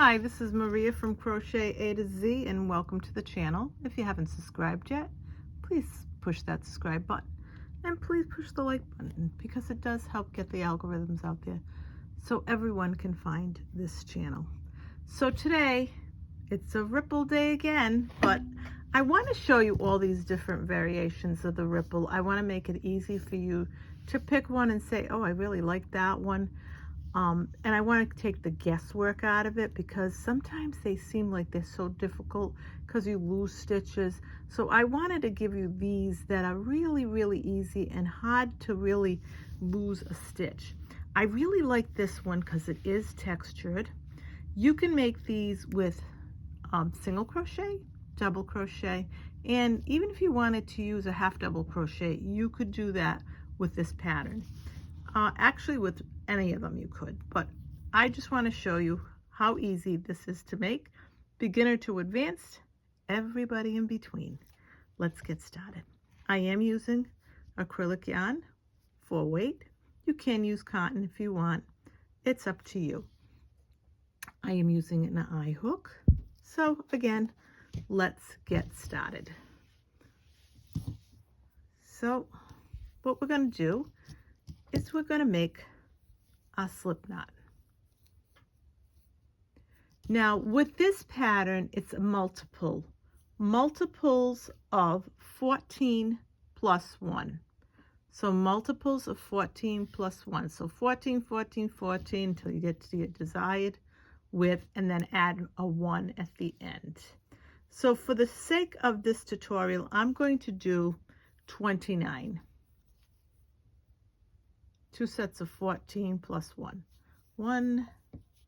Hi, this is Maria from Crochet A to Z and welcome to the channel. If you haven't subscribed yet, please push that subscribe button and please push the like button because it does help get the algorithms out there so everyone can find this channel. So today it's a ripple day again, but I want to show you all these different variations of the ripple. I want to make it easy for you to pick one and say, oh, I really like that one. And I want to take the guesswork out of it because sometimes they seem like they're so difficult because you lose stitches. So I wanted to give you these that are really, really easy and hard to really lose a stitch. I really like this one because it is textured. You can make these with single crochet, double crochet, and even if you wanted to use a half double crochet, you could do that with this pattern. Actually with any of them you could, but I just want to show you how easy this is to make. Beginner to advanced, everybody in between. Let's get started. I am using acrylic yarn for weight. You can use cotton if you want. It's up to you. I am using an eye hook. So again, let's get started. So what we're going to do is we're going to make a slip knot. Now with this pattern, it's multiples of 14 plus 1. So multiples of 14 plus 1. So 14, 14, 14 until you get to your desired width, and then add a 1 at the end. So for the sake of this tutorial, I'm going to do 29. 2 sets of 14 plus 1. 1,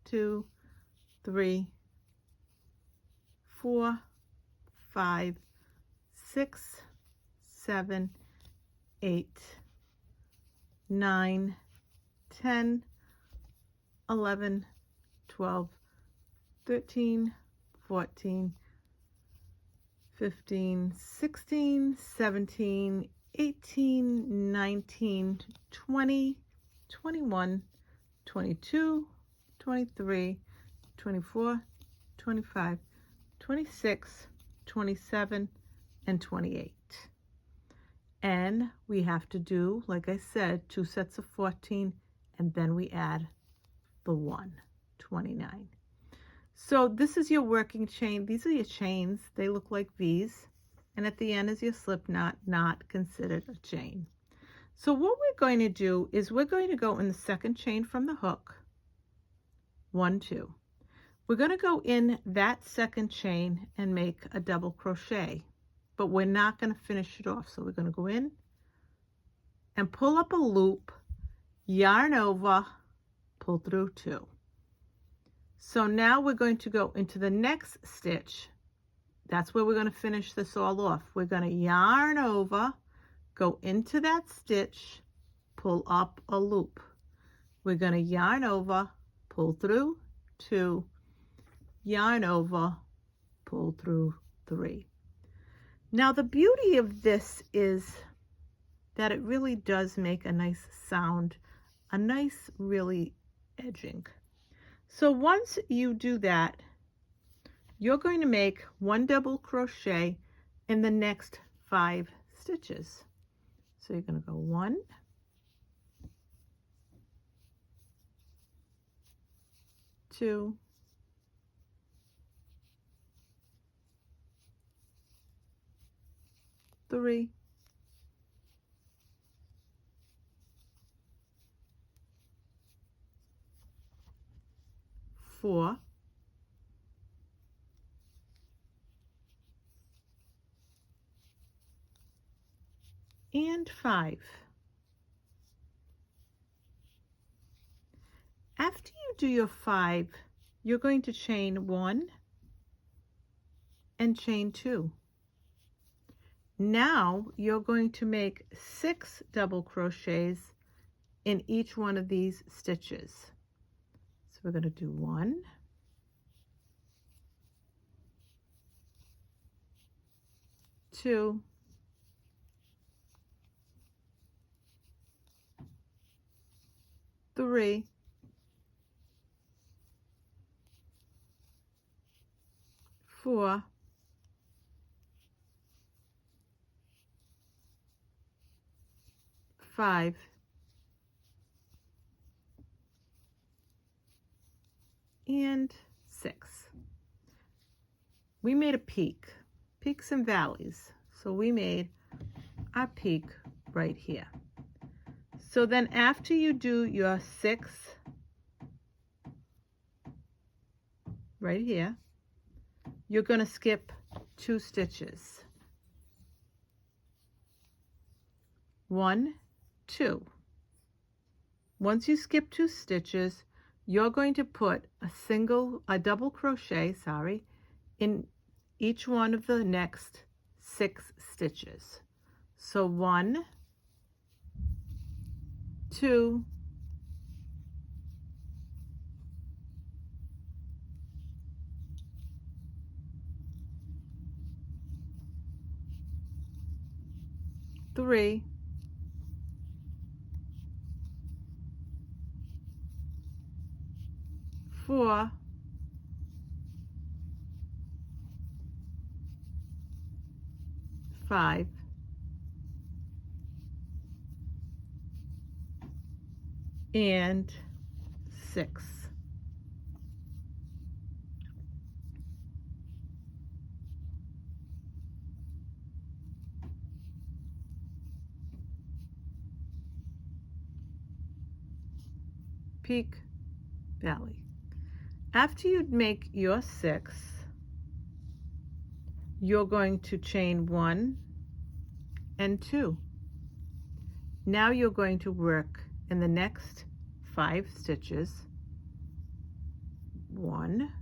2, 3, 4, 5, 6, 7, 8, 9, 10, 11, 12, 13, 14, 15, 16, 17, 18, 19, 20, 21, 22, 23, 24, 25, 26, 27, and 28. And we have to do, like I said, 2 sets of 14, and then we add the 1, 29. So this is your working chain. These are your chains. They look like these. And at the end is your slip knot, not considered a chain. So what we're going to do is we're going to go in the second chain from the hook. 1, 2. We're going to go in that second chain and make a double crochet, but we're not going to finish it off. So we're going to go in and pull up a loop, yarn over, pull through 2. So now we're going to go into the next stitch. That's where we're going to finish this all off. We're going to yarn over, go into that stitch, pull up a loop. We're going to yarn over, pull through 2, yarn over, pull through 3. Now the beauty of this is that it really does make a nice sound, a nice really edging. So once you do that, you're going to make 1 double crochet in the next 5 stitches. So you're going to go 1, 2, 3, 4, 5. After you do your 5, you're going to chain 1 and chain 2. Now you're going to make 6 double crochets in each one of these stitches. So we're going to do 1, 2, 3, 4, 5, and 6. We made a peak, peaks and valleys. So we made our peak right here. So then after you do your 6 right here, you're going to skip 2 stitches. 1, 2. Once you skip 2 stitches, you're going to put a double crochet, in each one of the next 6 stitches. So 1, 2, 3, 4, 5, and 6. Peak, valley. After you make your 6, you're going to chain 1 and 2. Now you're going to work in the next 5 stitches. 1,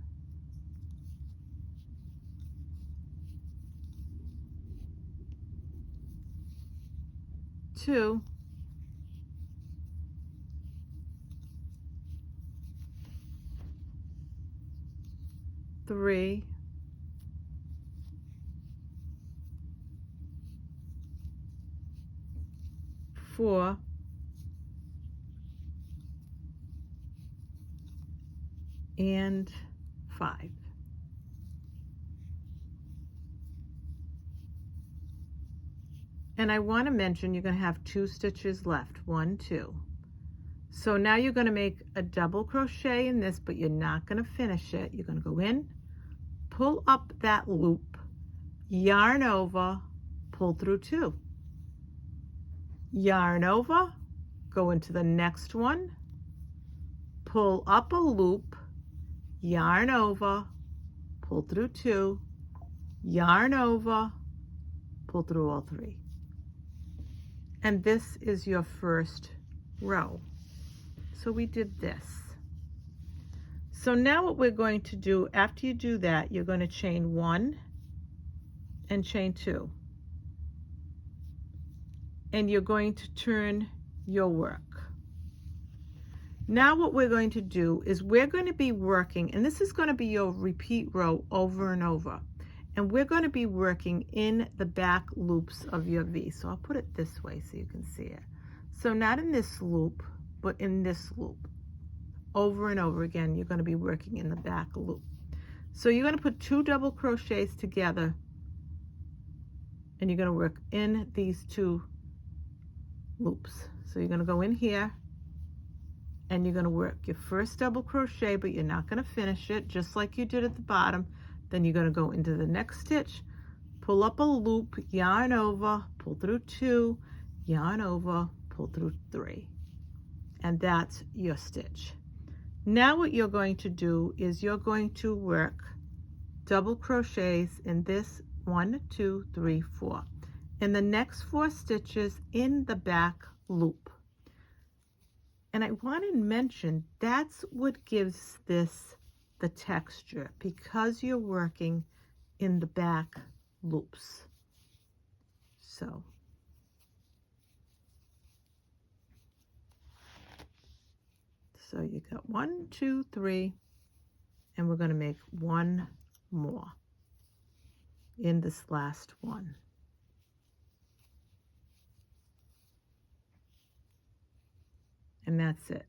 2, 3, 4, and 5. And I want to mention you're going to have 2 stitches left, 1, 2. So now you're going to make a double crochet in this, but you're not going to finish it. You're going to go in, pull up that loop, yarn over, pull through 2. Yarn over, go into the next one, pull up a loop, yarn over, pull through 2, yarn over, pull through all 3. And this is your first row. So we did this. So now what we're going to do, after you do that, you're going to chain 1 and chain 2. And you're going to turn your work. Now what we're going to do is we're going to be working, and this is going to be your repeat row over and over. And we're going to be working in the back loops of your V. So I'll put it this way so you can see it. So not in this loop, but in this loop. Over and over again, you're going to be working in the back loop. So you're going to put 2 double crochets together, and you're going to work in these 2 loops. So you're going to go in here, and you're going to work your first double crochet, but you're not going to finish it, just like you did at the bottom. Then you're going to go into the next stitch, pull up a loop, yarn over, pull through 2, yarn over, pull through 3. And that's your stitch. Now what you're going to do is you're going to work double crochets in this 1, 2, 3, 4. In the next 4 stitches in the back loop. And I want to mention that's what gives this the texture, because you're working in the back loops. So you got 1, 2, 3, and we're going to make 1 more in this last one. And that's it.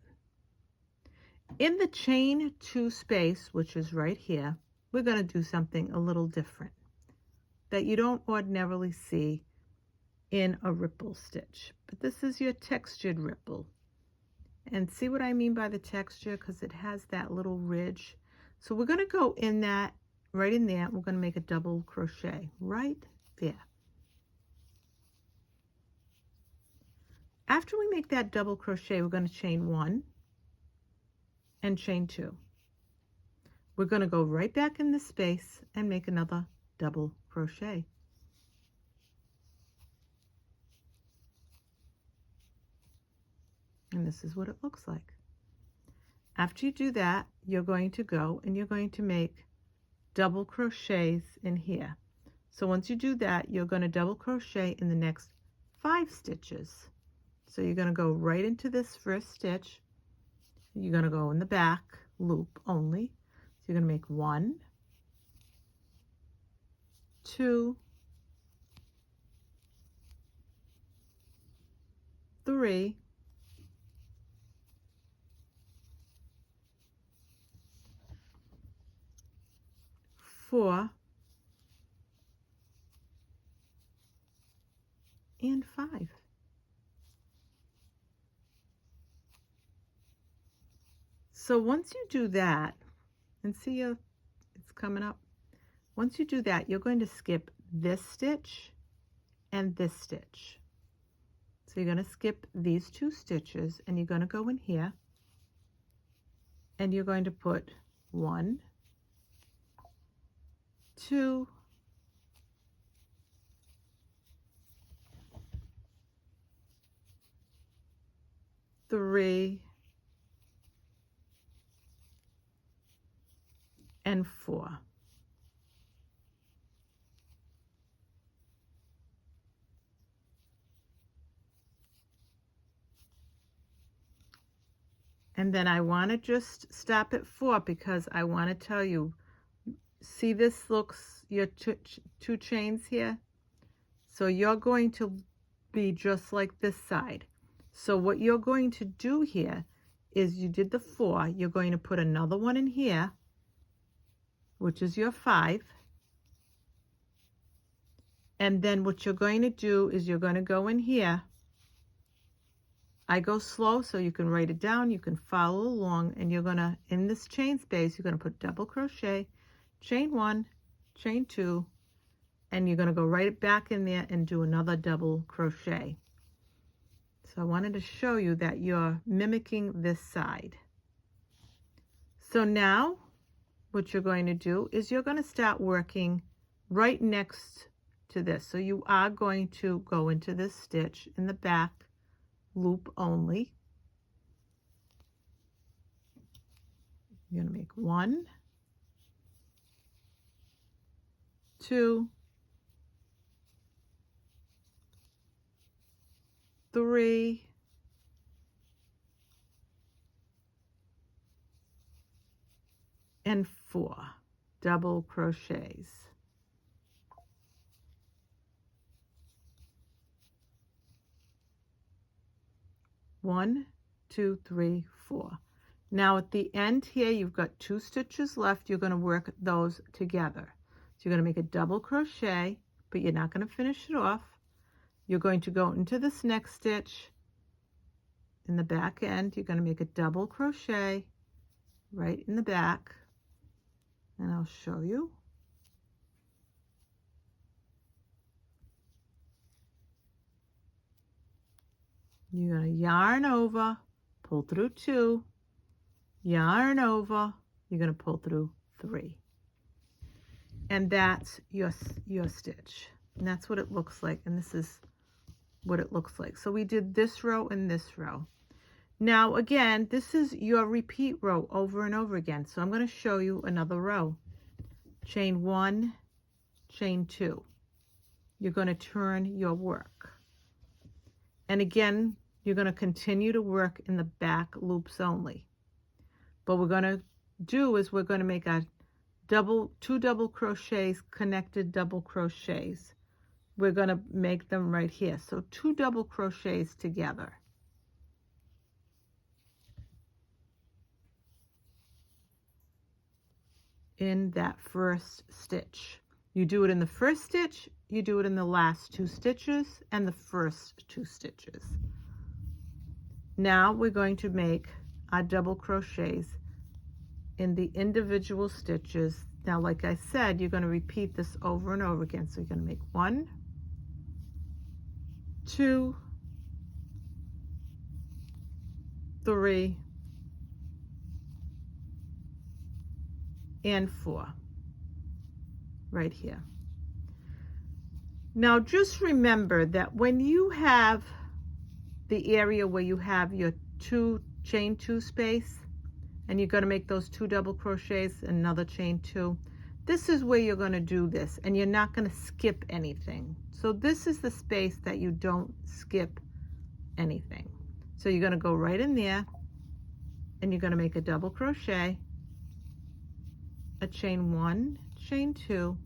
In the chain 2 space, which is right here, we're going to do something a little different that you don't ordinarily see in a ripple stitch. But this is your textured ripple. And see what I mean by the texture, because it has that little ridge. So we're going to go in that, right in there, we're going to make a double crochet right there. After we make that double crochet, we're going to chain 1 and chain 2. We're going to go right back in the space and make another double crochet. And this is what it looks like. After you do that, you're going to go and you're going to make double crochets in here. So once you do that, you're going to double crochet in the next 5 stitches. So you're going to go right into this first stitch. You're going to go in the back loop only. So you're going to make 1, 2, 3, 4, and 5. So once you do that, and see it's coming up. Once you do that, you're going to skip this stitch and this stitch. So you're going to skip these 2 stitches and you're going to go in here and you're going to put 1, 2, 3, and 4. And then I want to just stop at 4 because I want to tell you, see this looks, your two chains here? So you're going to be just like this side. So what you're going to do here is you did the 4, you're going to put another one in here, which is your 5. And then what you're going to do is you're going to go in here. I go slow so you can write it down, you can follow along, and you're going to, in this chain space, you're going to put double crochet, chain 1, chain 2, and you're going to go right back in there and do another double crochet. So I wanted to show you that you're mimicking this side. So now what you're going to do is you're going to start working right next to this. So you are going to go into this stitch in the back loop only. You're going to make 1, 2, 3, and 4 double crochets. 1, 2, 3, 4. Now at the end here, you've got 2 stitches left. You're going to work those together. So you're going to make a double crochet, but you're not going to finish it off. You're going to go into this next stitch in the back end. You're going to make a double crochet right in the back, and I'll show you. You're going to yarn over, pull through 2, yarn over, you're going to pull through 3. And that's your stitch. And that's what it looks like. And this is what it looks like. So we did this row and this row. Now again, this is your repeat row over and over again. So I'm going to show you another row. Chain 1, chain 2. You're going to turn your work. And again, you're going to continue to work in the back loops only. But we're going to do is we're going to make a 2 double crochets, connected double crochets. We're going to make them right here. So 2 double crochets together. in that first stitch. You do it in the first stitch, you do it in the last 2 stitches, and the first 2 stitches. Now we're going to make our double crochets in the individual stitches. Now, like I said, you're going to repeat this over and over again. So you're going to make 1, 2, 3, and 4 right here. Now just remember that when you have the area where you have your chain 2 space, and you're going to make those 2 double crochets, another chain 2, this is where you're going to do this, and you're not going to skip anything. So this is the space that you don't skip anything. So you're going to go right in there, and you're going to make a double crochet, a chain 1, chain 2,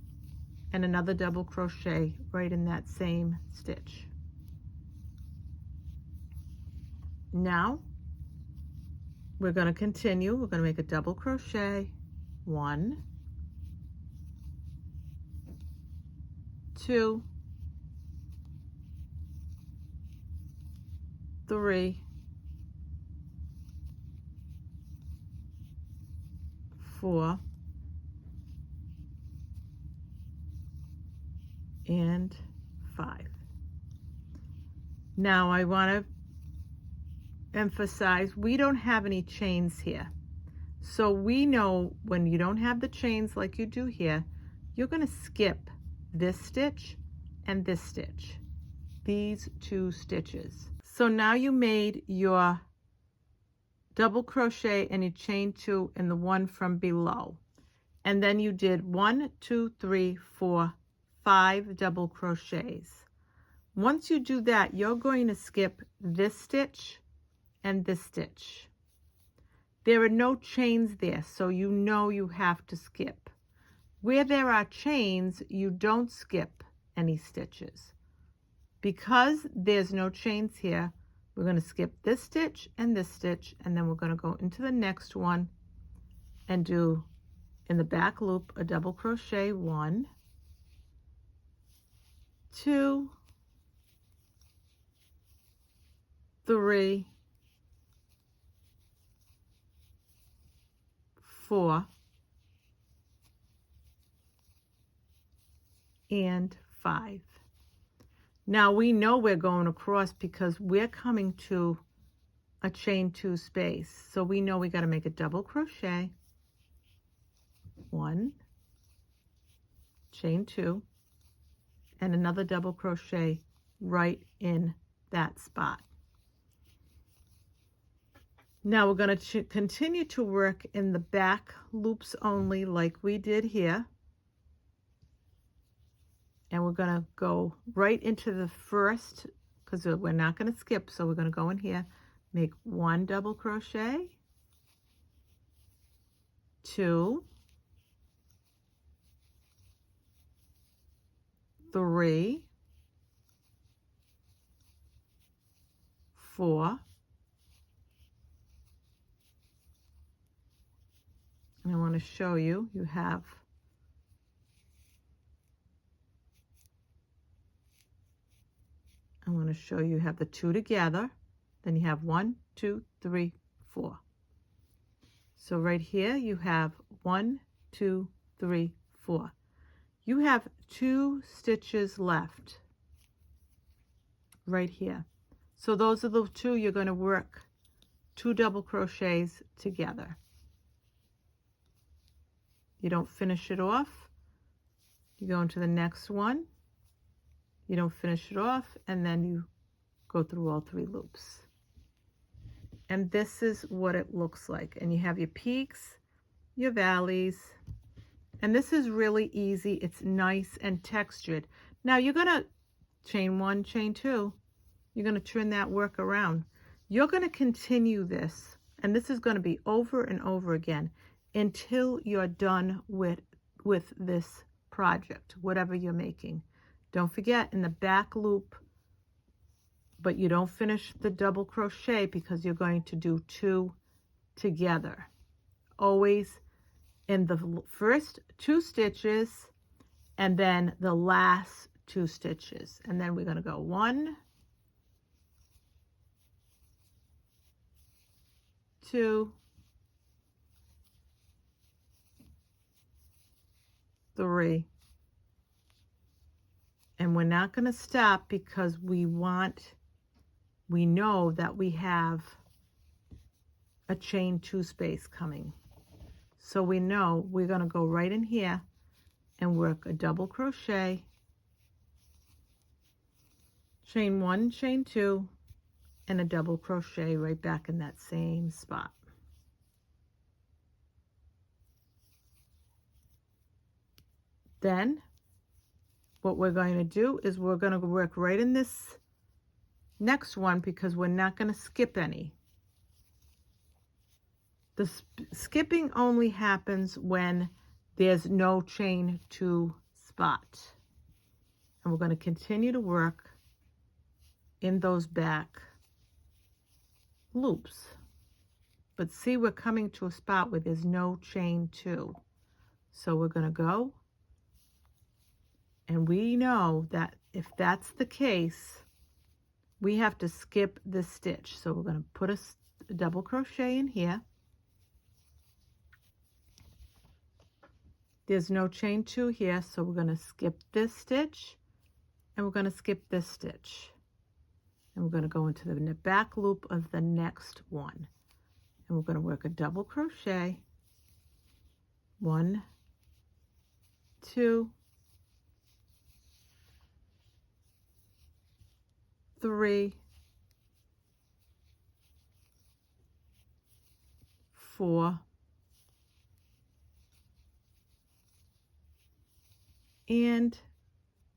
and another double crochet right in that same stitch. Now we're going to continue. We're going to make a double crochet, 1, 2, 3, 4, and 5. Now I want to emphasize, we don't have any chains here. So we know when you don't have the chains like you do here, you're going to skip this stitch and this stitch, these 2 stitches. So now you made your double crochet and you chain 2 in the one from below. And then you did 1, 2, 3, 4, 5 double crochets. Once you do that, you're going to skip this stitch and this stitch. There are no chains there, so you know you have to skip. Where there are chains, you don't skip any stitches. Because there's no chains here, we're going to skip this stitch, and then we're going to go into the next one and do in the back loop a double crochet, 1, 2, 3, 4, and 5. Now we know we're going across because we're coming to a chain 2 space. So we know we got to make a double crochet, 1, chain 2, and another double crochet right in that spot. Now we're going to continue to work in the back loops only like we did here. And we're going to go right into the first, because we're not going to skip, so we're going to go in here, make 1 double crochet, 2, 3, 4, and I want to show you, you have the 2 together, then you have 1, 2, 3, 4. So right here you have 1, 2, 3, 4. You have 2 stitches left right here. So those are the 2 you're going to work 2 double crochets together. You don't finish it off. You go into the next one. You don't finish it off, and then you go through all 3 loops. And this is what it looks like. And you have your peaks, your valleys, and this is really easy. It's nice and textured. Now you're going to chain 1, chain 2. You're going to turn that work around. You're going to continue this, and this is going to be over and over again until you're done with this project, whatever you're making. Don't forget, in the back loop, but you don't finish the double crochet because you're going to do 2 together. Always in the first 2 stitches and then the last 2 stitches. And then we're going to go 1, 2, 3. And we're not going to stop because we know that we have a chain 2 space coming. So we know we're going to go right in here and work a double crochet, chain 1, chain 2, and a double crochet right back in that same spot. Then what we're going to do is we're going to work right in this next one because we're not going to skip any. The skipping only happens when there's no chain 2 spot. And we're going to continue to work in those back loops. But see, we're coming to a spot where there's no chain 2. So we're going to go, and we know that if that's the case, we have to skip this stitch. So we're going to put a double crochet in here. There's no chain 2 here, so we're going to skip this stitch, and we're going to skip this stitch. And we're going to go into the back loop of the next one. And we're going to work a double crochet. 1, 2, 3, 4, and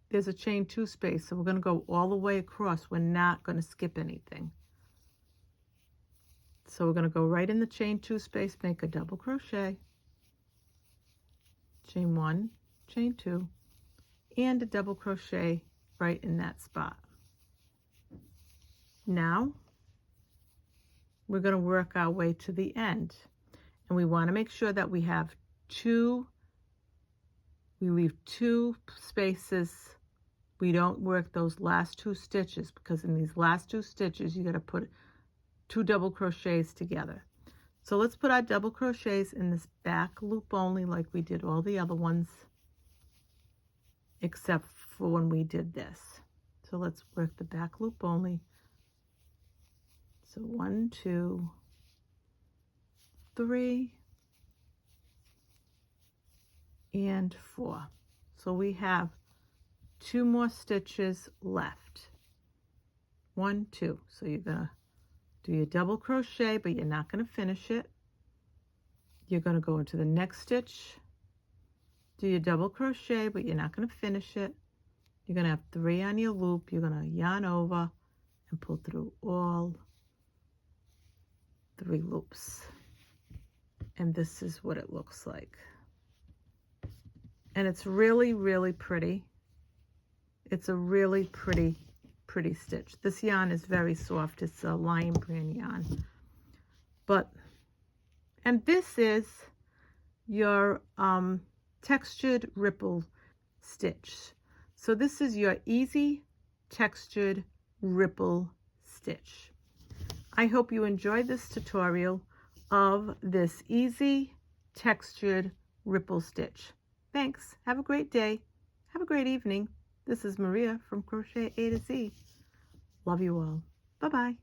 there's a chain 2 space, so we're going to go all the way across. We're not going to skip anything. So we're going to go right in the chain 2 space, make a double crochet, chain 1, chain 2, and a double crochet right in that spot. Now we're going to work our way to the end, and we want to make sure that we have we leave 2 spaces. We don't work those last 2 stitches because in these last 2 stitches you got to put 2 double crochets together. So let's put our double crochets in this back loop only, like we did all the other ones except for when we did this. So let's work the back loop only. So 1, 2, 3, and 4. So we have 2 more stitches left. 1, 2. So you're going to do your double crochet, but you're not going to finish it. You're going to go into the next stitch, do your double crochet, but you're not going to finish it. You're going to have 3 on your loop. You're going to yarn over and pull through all 3 loops. And this is what it looks like. And it's really, really pretty. It's a really pretty stitch. This yarn is very soft. It's a Lion Brand yarn. And this is your textured ripple stitch. So this is your easy textured ripple stitch. I hope you enjoyed this tutorial of this easy textured ripple stitch. Thanks. Have a great day. Have a great evening. This is Maria from Crochet A to Z. Love you all. Bye-bye.